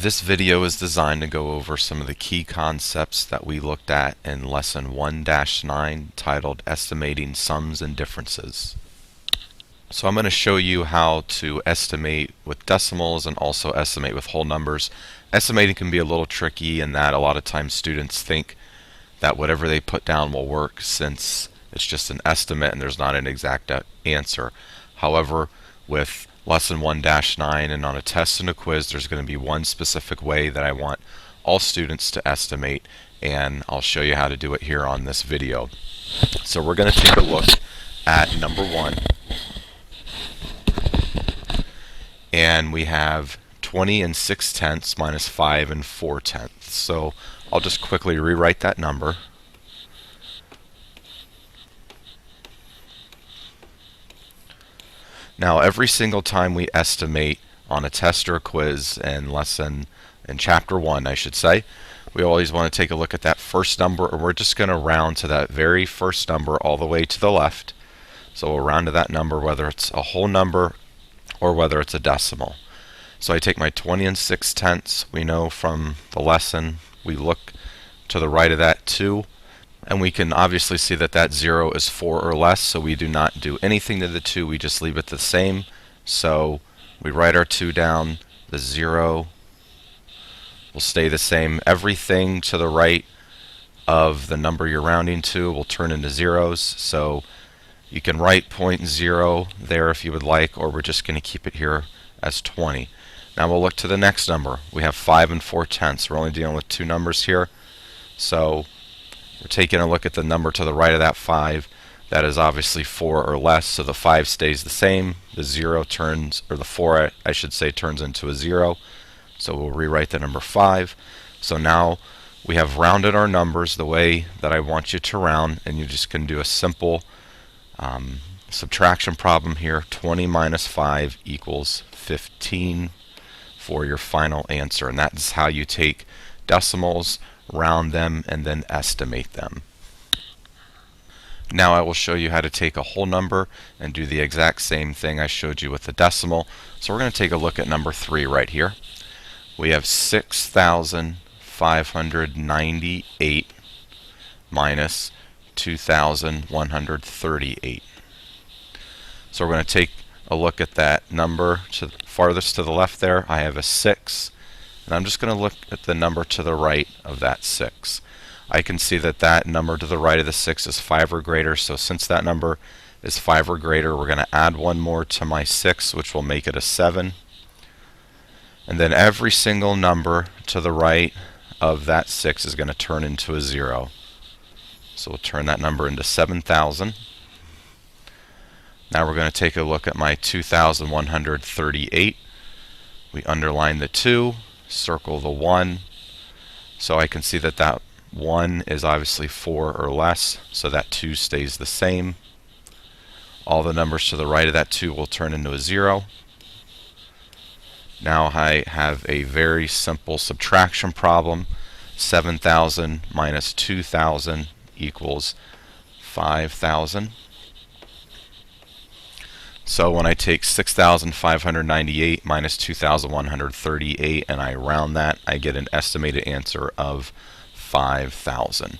This video is designed to go over some of the key concepts that we looked at in Lesson 1-9 titled Estimating Sums and Differences. So I'm going to show you how to estimate with decimals and also estimate with whole numbers. Estimating can be a little tricky in that a lot of times students think that whatever they put down will work since it's just an estimate and there's not an exact answer. However, with Lesson 1-9 and on a test and a quiz, there's going to be one specific way that I want all students to estimate, and I'll show you how to do it here on this video. So we're going to take a look at number 1, and we have 20 and 6/10 minus 5 and 4/10. So I'll just quickly rewrite that number. Now, every single time we estimate on a test or a quiz in chapter 1, I should say, we always want to take a look at that first number, and we're just going to round to that very first number all the way to the left. So we'll round to that number whether it's a whole number or whether it's a decimal. So I take my 20 and 6/10. We know from the lesson we look to the right of that 2. And we can obviously see that that 0 is 4 or less, so we do not do anything to the 2, we just leave it the same. So we write our 2 down, the 0 will stay the same. Everything to the right of the number you're rounding to will turn into zeros, so you can write 0.0 there if you would like, or we're just going to keep it here as 20. Now we'll look to the next number. We have 5 and 4/10. We're only dealing with 2 numbers here, so we're taking a look at the number to the right of that 5. That is obviously 4 or less, so the 5 stays the same. The 0 turns, or the 4 I should say, turns into a 0. So we'll rewrite the number 5. So now we have rounded our numbers the way that I want you to round, and you just can do a simple subtraction problem here. 20 minus 5 equals 15 for your final answer, and that's how you take decimals, round them, and then estimate them. Now I will show you how to take a whole number and do the exact same thing I showed you with the decimal. So we're going to take a look at number 3 right here. We have 6,598 minus 2,138. So we're going to take a look at that number to farthest to the left there. I have a 6. And I'm just going to look at the number to the right of that 6. I can see that that number to the right of the 6 is 5 or greater, so since that number is 5 or greater, we're going to add one more to my 6, which will make it a 7. And then every single number to the right of that 6 is going to turn into a 0. So we'll turn that number into 7,000. Now we're going to take a look at my 2,138. We underline the 2. Circle the 1, so I can see that that 1 is obviously 4 or less, so that 2 stays the same. All the numbers to the right of that 2 will turn into a 0. Now I have a very simple subtraction problem. 7,000 minus 2,000 equals 5,000. So when I take 6,598 minus 2,138 and I round that, I get an estimated answer of 5,000.